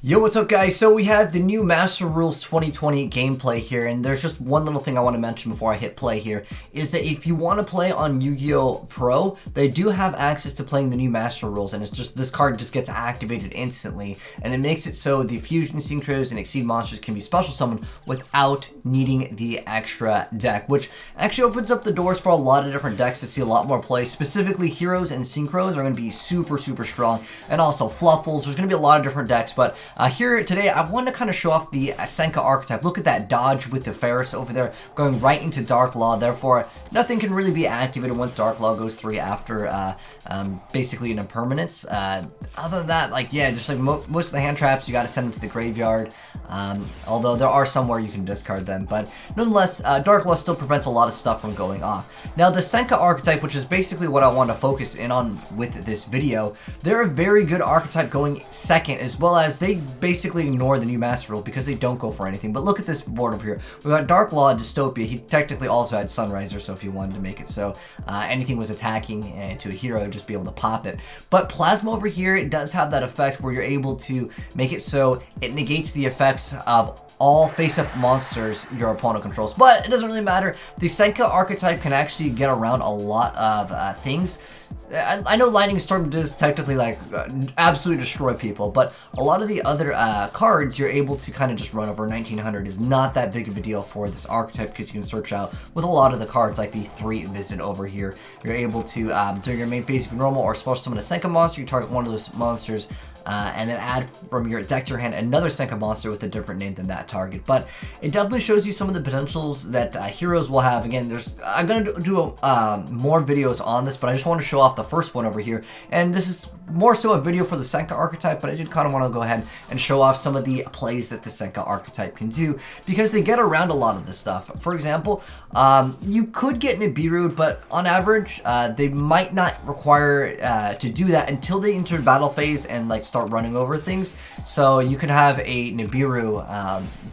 Yo, what's up guys? So we have the new Master Rules 2020 gameplay here, and there's just one little thing I want to mention before I hit play here, is that if you want to play on Yugioh Pro, they do have access to playing the new Master Rules, and it's just, this card just gets activated instantly, and it makes it so the Fusion Synchros and Exceed monsters can be special summoned without needing the extra deck, which actually opens up the doors for a lot of different decks to see a lot more play. Specifically, Heroes and Synchros are going to be super strong, and also Fluffles. There's going to be a lot of different decks, but here today, I want to kind of show off the Senka Archetype. Look at that dodge with the Ferris over there, going right into Dark Law. Therefore, nothing can really be activated once Dark Law goes 3 after basically an impermanence. Other than that, like, yeah, just like most of the hand traps, you got to send them to the graveyard. Although there are some where you can discard them, but nonetheless, Dark Law still prevents a lot of stuff from going off. Now, the Senka Archetype, which is basically what I want to focus in on with this video, they're a very good archetype going second, as well as they basically ignore the new Master Rule because they don't go for anything. But look at this board over here. We've got Dark Law, Dystopia. He technically also had Sunriser, so if you wanted to make it so anything was attacking to a hero, just be able to pop it. But Plasma over here, it does have that effect where you're able to make it so it negates the effects of all face-up monsters your opponent controls. But it doesn't really matter. The Senka Archetype can actually get around a lot of things. I know Lightning Storm does technically like absolutely destroy people, but a lot of the other cards you're able to kind of just run over. 1900 is not that big of a deal for this archetype because you can search out with a lot of the cards like the 3 Visit over here. You're able to, during your main phase, if you're normal or special summon a Senka monster, you target one of those monsters and then add from your deck to your hand another Senka monster with a different name than that target. But it definitely shows you some of the potentials that heroes will have. Again, I'm going to do more videos on this, but I just want to show off the first one over here. And this is more so a video for the Senka Archetype, but I did kind of want to go ahead and show off some of the plays that the Senka Archetype can do, because they get around a lot of this stuff. For example, you could get Nibiru, but on average, they might not require to do that until they enter battle phase and like start running over things. So you could have a Nibiru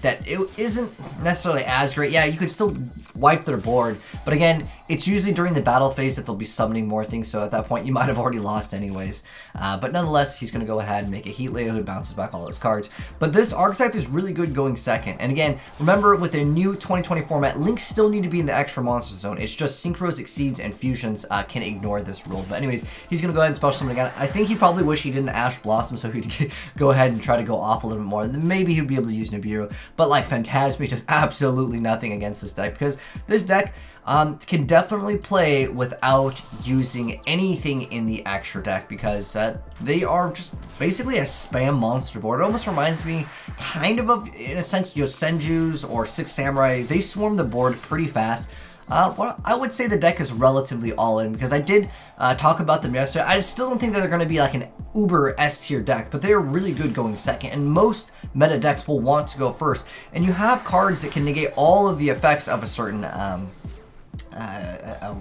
that it isn't necessarily as great. Yeah, you could still wipe their board, but again, it's usually during the battle phase that they'll be summoning more things, so at that point you might have already lost anyways. But nonetheless, he's going to go ahead and make a Heat Leo who bounces back all his cards. But this archetype is really good going second. And again, remember, with the new 2020 format, links still need to be in the extra monster zone. It's just Synchros, Exceeds, and Fusions can ignore this rule. But anyways, he's going to go ahead and special summon again. I think he probably wished he didn't Ash Blossom, so he'd go ahead and try to go off a little bit more. And then maybe he'd be able to use Nibiru. But like Phantasmic does absolutely nothing against this deck, because this deck can definitely play without using anything in the extra deck, because they are just basically a spam monster board. It almost reminds me kind of in a sense, Yosenju's or Six Samurai. They swarm the board pretty fast. Well, I would say the deck is relatively all-in, because I did talk about them yesterday. I still don't think that they're going to be like an uber S-tier deck, but they are really good going second, and most meta decks will want to go first. And you have cards that can negate all of the effects of a certain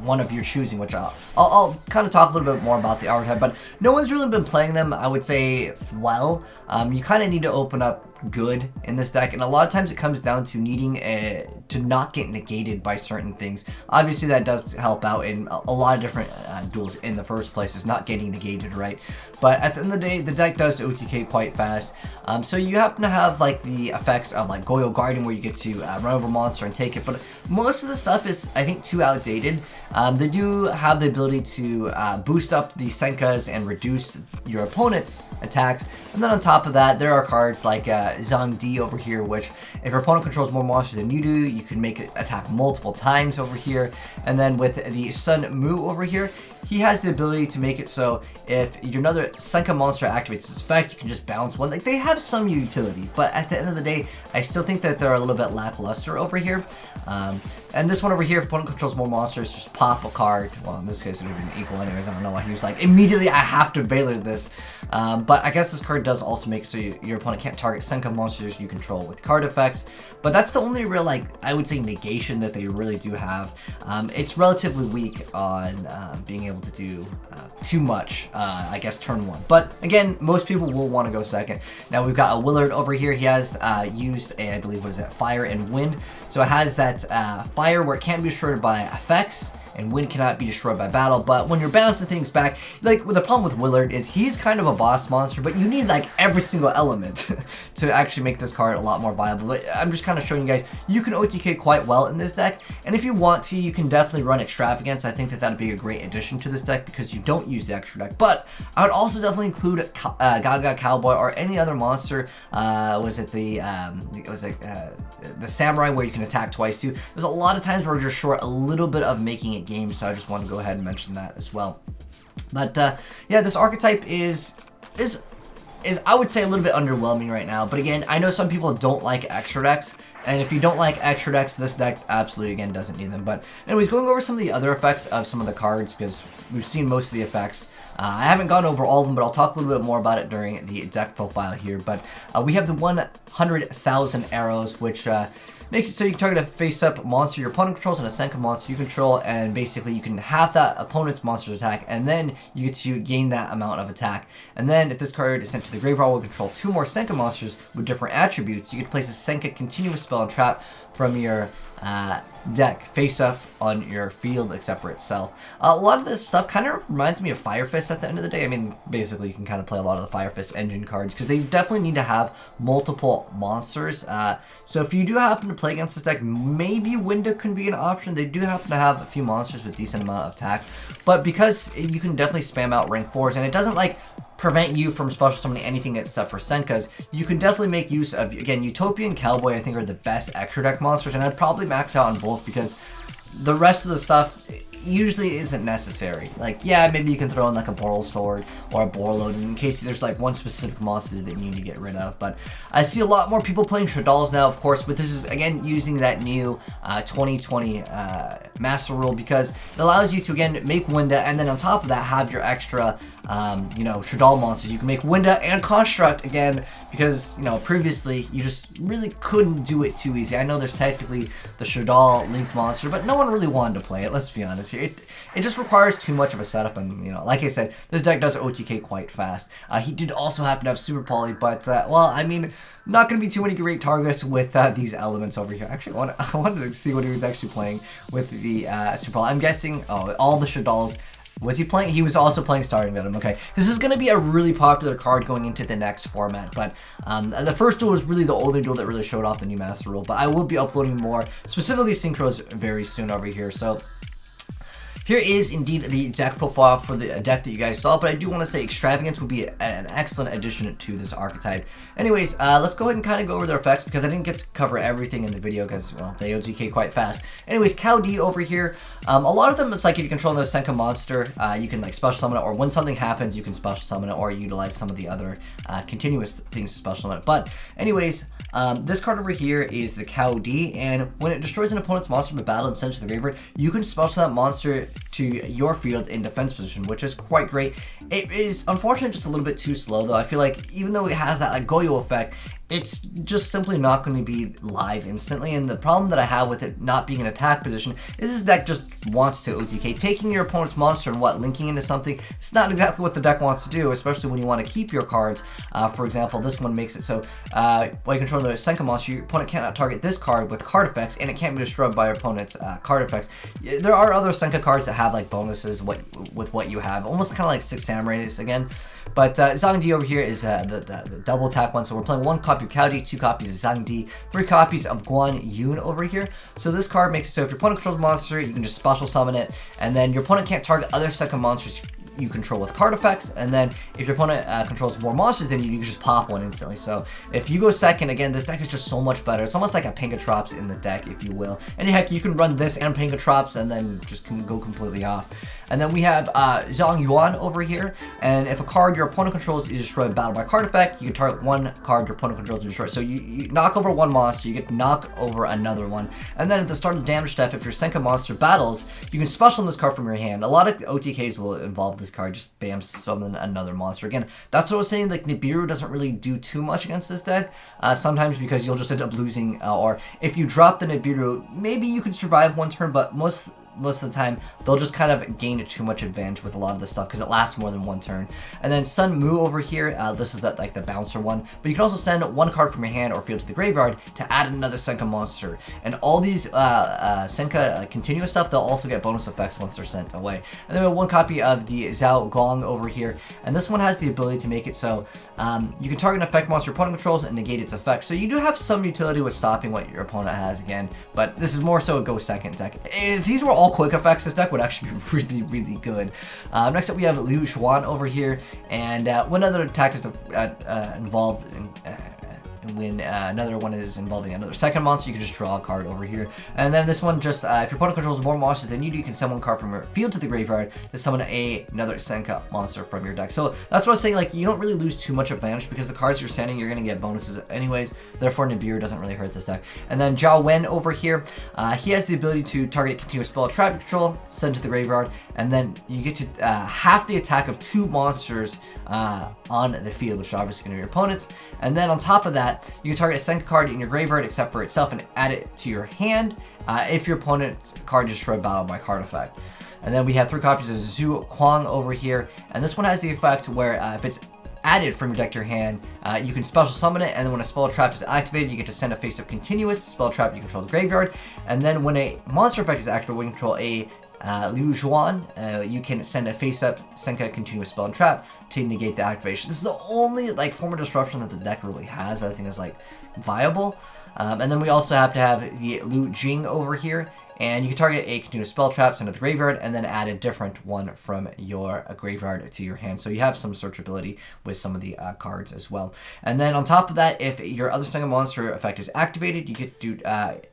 one of your choosing, which I'll kind of talk a little bit more about the archetype, but no one's really been playing them, I would say, well. You kind of need to open up good in this deck, and a lot of times it comes down to needing to not get negated by certain things. Obviously that does help out in a lot of different duels in the first place, is not getting negated, right? But at the end of the day, the deck does OTK quite fast. So you happen to have like the effects of like Goyo Garden, where you get to run over a monster and take it, but most of the stuff is, I think, too outdated. They do have the ability to boost up the Senkas and reduce your opponent's attacks, and then on top of that, there are cards like Zhang Di over here, which if your opponent controls more monsters than you do, you can make it attack multiple times over here. And then with the Sun Mu over here, he has the ability to make it so if another Senka monster activates its effect, you can just bounce one. Like, they have some utility, but at the end of the day, I still think that they're a little bit lackluster over here. And this one over here, if opponent controls more monsters, just pop a card. Well, in this case, it would have been equal anyways. I don't know why he was like, immediately I have to Valor this. But I guess this card does also make so your opponent can't target Senka monsters you control with card effects. But that's the only real, like, I would say, negation that they really do have. It's relatively weak on being able to do too much, I guess, turn 1. But again, most people will want to go second. Now we've got a Willard over here. He has used a, I believe, what is that, Fire and Wind. So it has that fire where it can't be destroyed by effects, and wind cannot be destroyed by battle. But when you're bouncing things back, like the problem with Willard is he's kind of a boss monster, but you need like every single element to actually make this card a lot more viable. But I'm just kind of showing you guys you can OTK quite well in this deck, and if you want to, you can definitely run Extravagance. I think that that'd be a great addition to this deck because you don't use the extra deck. But I would also definitely include Gaga Cowboy or any other monster. Was it the Samurai, where you can attack twice too. There's a lot of times where you're short a little bit of making it game, so I just want to go ahead and mention that as well. But yeah, this archetype is I would say a little bit underwhelming right now. But again, I know some people don't like extra decks, and if you don't like extra decks, this deck absolutely, again, doesn't need them. But anyways, going over some of the other effects of some of the cards, because we've seen most of the effects. I haven't gone over all of them, but I'll talk a little bit more about it during the deck profile here. But we have the 100,000 arrows, which makes it so you can target a face-up monster your opponent controls and a Senka monster you control, and basically you can have that opponent's monster's attack, and then you get to gain that amount of attack. And then if this card is sent to the graveyard, will control 2 more Senka monsters with different attributes. You can place a Senka continuous spell and trap from your deck face up on your field except for itself. A lot of this stuff kind of reminds me of Fire Fist at the end of the day. I mean, basically you can kind of play a lot of the Fire Fist engine cards because they definitely need to have multiple monsters. So if you do happen to play against this deck, maybe Winda can be an option. They do happen to have a few monsters with decent amount of attack, but because you can definitely spam out rank 4s, and it doesn't like prevent you from special summoning anything except for Senkas, you can definitely make use of, again, Utopia and Cowboy I think are the best extra deck monsters, and I'd probably max out on both because the rest of the stuff usually isn't necessary. Like, yeah, maybe you can throw in like a Boral Sword or a Borload in case there's like one specific monster that you need to get rid of. But I see a lot more people playing Shadals now, of course, but this is, again, using that new 2020 Master Rule because it allows you to, again, make Winda, and then on top of that, have your extra, you know, Shadal monsters. You can make Winda and Construct, again, because, you know, previously you just really couldn't do it too easy. I know there's technically the Shadal Link monster, but no one really wanted to play it, let's be honest here. It just requires too much of a setup, and, you know, like I said, this deck does OTK quite fast. He did also happen to have Super Poly, but, well, I mean, not going to be too many great targets with these elements over here. Actually, I wanted to see what he was actually playing with the Super Poly. I'm guessing, oh, all the Shadals. Was he playing? He was also playing Starting Venom. Okay, this is going to be a really popular card going into the next format, but the first duel was really the only duel that really showed off the new Master Rule, but I will be uploading more, specifically Synchros, very soon over here. So here is indeed the deck profile for the deck that you guys saw, but I do want to say Extravagance would be an excellent addition to this archetype. Anyways, let's go ahead and kind of go over their effects because I didn't get to cover everything in the video because, well, they OTK quite fast. Anyways, Cow D over here, a lot of them, it's like if you control the Senka monster, you can like special summon it, or when something happens, you can special summon it, or utilize some of the other continuous things to special summon it. But anyways, this card over here is the Cow D, and when it destroys an opponent's monster in battle and sends it to the graveyard, you can special that monster to your field in defense position, which is quite great. It is unfortunately just a little bit too slow though. I feel like even though it has that like Goyo effect, it's just simply not going to be live instantly, and the problem that I have with it not being in attack position is this deck just wants to OTK. Taking your opponent's monster and linking into something, it's not exactly what the deck wants to do, especially when you want to keep your cards. For example, this one makes it so while you control the Senka monster, your opponent cannot target this card with card effects, and it can't be destroyed by your opponent's card effects. There are other Senka cards that have like bonuses with what you have, almost kind of like 6 Samurais again. But Zhang Di over here is the double attack one, so we're playing 1 copy of Cow Di, 2 copies of Zhang Di, 3 copies of Guan Yun over here. So this card makes it so if your opponent controls a monster, you can just special summon it, and then your opponent can't target other second monsters you control with card effects, and then if your opponent controls more monsters than you can just pop one instantly. So if you go second, again, this deck is just so much better. It's almost like a Pankatrops in the deck, if you will. And heck, you can run this and Pankatrops and then just can go completely off. And then we have Zhang Yuan over here, and if a card your opponent controls is destroyed in battle by card effect, you can target 1 card your opponent controls to destroy. So you knock over 1 monster, you get to knock over another one, and then at the start of the damage step, if your Senka monster battles, you can special this card from your hand. A lot of OTKs will involve this card, just bam, summon another monster. Again, that's what I was saying, like Nibiru doesn't really do too much against this deck, sometimes because you'll just end up losing, or if you drop the Nibiru, maybe you can survive 1 turn, but most most of the time they'll just kind of gain too much advantage with a lot of this stuff because it lasts more than one turn. And then Sun Mu over here, this is that like the bouncer one, but you can also send one card from your hand or field to the graveyard to add another Senka monster. And all these Senka continuous stuff, they'll also get bonus effects once they're sent away. And then we have one copy of the Zhao Gong over here, and this one has the ability to make it so you can target an effect monster your opponent controls and negate its effect. So you do have some utility with stopping what your opponent has again, but this is more so a go second deck. If these were all quick effects, this deck would actually be really, really good. Next up we have Liu Xuan over here, and when another attack is involved in when another one is involving another second monster, you can just draw a card over here. And then this one, just if your opponent controls more monsters than you do, you can send one card from your field to the graveyard to summon another Senka monster from your deck. So that's what I was saying, like, you don't really lose too much advantage because the cards you're sending, you're going to get bonuses anyways. Therefore, Nibiru doesn't really hurt this deck. And then Zhao Wen over here, he has the ability to target continuous spell trap control, send to the graveyard, and then you get to half the attack of 2 monsters on the field, which are obviously going to be your opponents. And then on top of that, you can target a Senka card in your graveyard except for itself and add it to your hand if your opponent's card is destroyed battle by card effect. And then we have 3 copies of Zhu Kuang over here, and this one has the effect where if it's added from your deck to your hand, you can special summon it, and then when a spell trap is activated, you get to send a face-up continuous spell trap you control the graveyard. And then when a monster effect is activated, when you control a Liu Xuan, you can send a face-up Senka continuous spell and trap to negate the activation. This is the only like form of disruption that the deck really has that I think is like viable. And then we also have to have the Liu Jing over here, and you can target a continuous spell trap, send it to the graveyard, and then add a different one from your graveyard to your hand. So you have some searchability with some of the cards as well. And then on top of that, if your other Senka monster effect is activated, you get to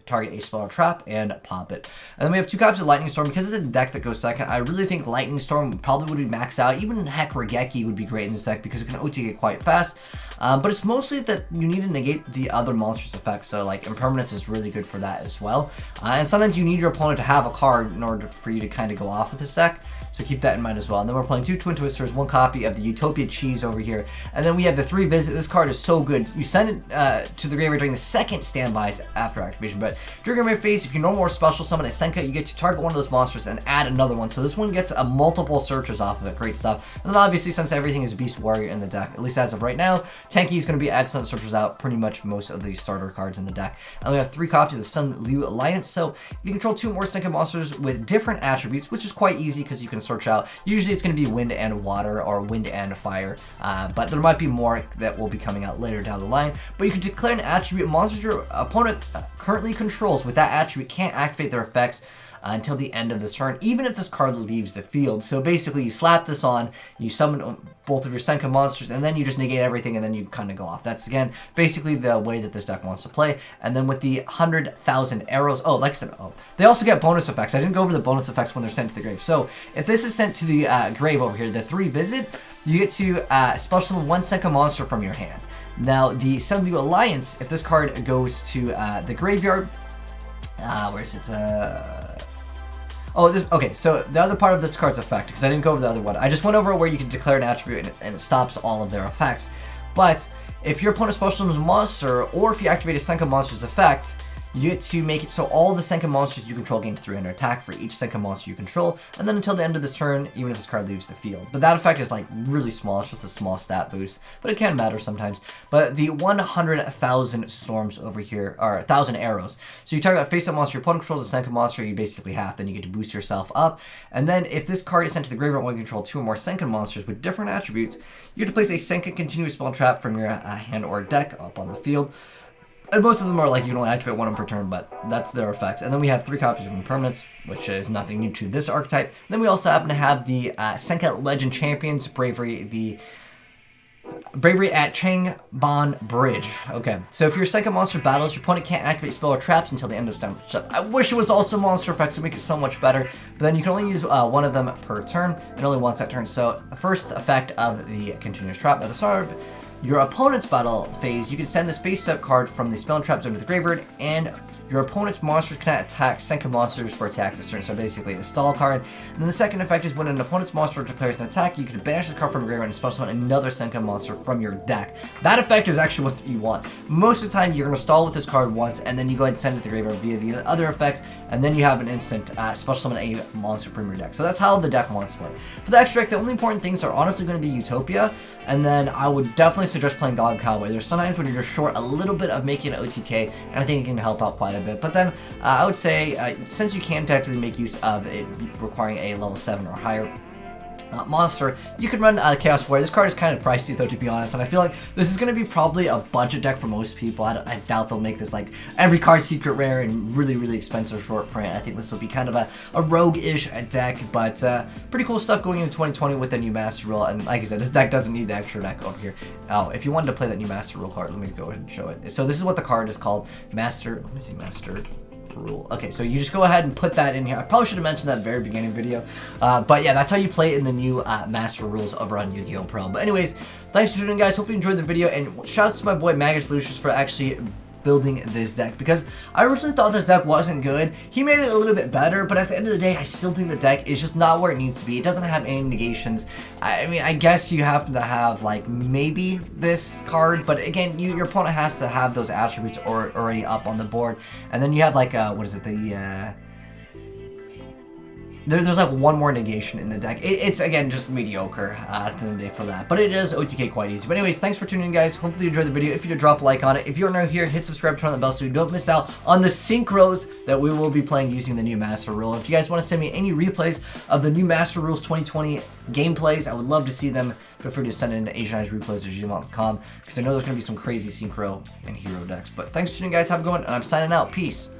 target a spell or trap and pop it. And then we have 2 copies of Lightning Storm. Because it's a deck that goes second, I really think Lightning Storm probably would be maxed out. Even heck, Regeki would be great in this deck because it can OT it quite fast. But it's mostly that you need to negate the other monster's effects, so like Impermanence is really good for that as well. And sometimes you need your opponent to have a card in order for you to kind of go off with this deck, so keep that in mind as well. And then we're playing 2 Twin Twisters, 1 copy of the Utopia Cheese over here, and then we have the 3 Visit. This card is so good. You send it to the graveyard during the second standbys after activation, but during your phase, if you normal or special summon a Senka, you get to target one of those monsters and add another one. So this one gets multiple searches off of it. Great stuff. And then obviously, since everything is Beast Warrior in the deck, at least as of right now, Tanky is going to be excellent, searches out pretty much most of the starter cards in the deck. And we have 3 copies of Sun Liu Alliance. So you control 2 more Senka monsters with different attributes, which is quite easy because you can search out. Usually it's going to be wind and water or wind and fire, but there might be more that will be coming out later down the line. But you can declare an attribute. Monsters your opponent currently controls with that attribute can't activate their effects until the end of this turn, even if this card leaves the field. So basically, you slap this on, you summon both of your Senka monsters, and then you just negate everything, and then you kind of go off. That's, again, basically the way that this deck wants to play. And then with the 100,000 arrows, oh, like I said, they also get bonus effects. I didn't go over the bonus effects when they're sent to the grave. So if this is sent to the grave over here, the 3 Visit, you get to special summon 1 Senka monster from your hand. Now, the Sun Liu Alliance, if this card goes to the graveyard, where is it? Okay, so the other part of this card's effect, because I didn't go over the other one. I just went over where you can declare an attribute and it stops all of their effects. But if your opponent special summons a monster, or if you activate a Senka monster's effect, you get to make it so all the Senka monsters you control gain 300 attack for each Senka monster you control, and then until the end of this turn, even if this card leaves the field. But that effect is like really small, it's just a small stat boost, but it can matter sometimes. But the 100,000 storms over here, or 1,000 arrows. So you target a face-up monster your opponent controls, a Senka monster, you basically half, then you get to boost yourself up. And then if this card is sent to the graveyard while you control 2 or more Senka monsters with different attributes, you get to place a Senka continuous spell trap from your hand or deck up on the field. And most of them are like you can only activate 1 per turn, but that's their effects. And then we have 3 copies of Impermanence, which is nothing new to this archetype. And then we also happen to have the Senka Legend Champions, Bravery at Changban Bridge. Okay, so if your Senka monster battles, your opponent can't activate spell or traps until the end of standard step. I wish it was also monster effects to make it so much better, but then you can only use 1 of them per turn, and only once that turn. So the first effect of the continuous trap at the start of your opponent's battle phase, you can send this face-up card from the spell and trap zone to the graveyard and your opponent's monsters cannot attack Senka monsters for attack this turn, so basically a stall card. And then the second effect is when an opponent's monster declares an attack, you can banish this card from your graveyard and special summon another Senka monster from your deck. That effect is actually what you want. Most of the time, you're going to stall with this card once, and then you go ahead and send it to the graveyard via the other effects, and then you have an instant special summon a monster from your deck. So that's how the deck wants to play. For the extra deck, the only important things are honestly going to be Utopia, and then I would definitely suggest playing God Cowboy. There's sometimes when you're just short a little bit of making an OTK, and I think it can help out quite a bit. But then I would say, since you can technically make use of it requiring a level 7 or higher monster, you can run Chaos Warrior. This card is kind of pricey though, to be honest, and I feel like this is going to be probably a budget deck for most people. I doubt they'll make this like every card secret rare and really expensive short print. I think this will be kind of a rogue-ish deck, but pretty cool stuff going into 2020 with the new Master Rule. And like I said, this deck doesn't need the extra deck over here. Oh, if you wanted to play that new Master Rule card, let me go ahead and show it. So this is what the card is called, Master. Let me see, Master Rule. Okay, so you just go ahead and put that in here. I probably should have mentioned that at the very beginning video, but yeah, that's how you play in the new Master Rules over on Yu-Gi-Oh! Pro. But anyways, thanks for tuning in, guys. Hopefully you enjoyed the video, and shout out to my boy Magus Lucius for actually building this deck, because I originally thought this deck wasn't good. He made it a little bit better, but at the end of the day, I still think the deck is just not where it needs to be. It doesn't have any negations. I mean, I guess you happen to have like maybe this card, but again, your opponent has to have those attributes already up on the board, and then you have like what is it, the there's like one more negation in the deck. It's again just mediocre at the end of the day for that, but it is OTK quite easy. But anyways, thanks for tuning in, guys. Hopefully you enjoyed the video. If you did, drop a like on it. If you're new here, hit subscribe, turn on the bell so you don't miss out on the synchros that we will be playing using the new Master Rule. If you guys want to send me any replays of the new Master Rules 2020 gameplays, I would love to see them. Feel free to send it into AzneyesReplays@gmail.com, because I know there's going to be some crazy synchro and hero decks. But thanks for tuning in, guys. Have a good one, and I'm signing out. Peace.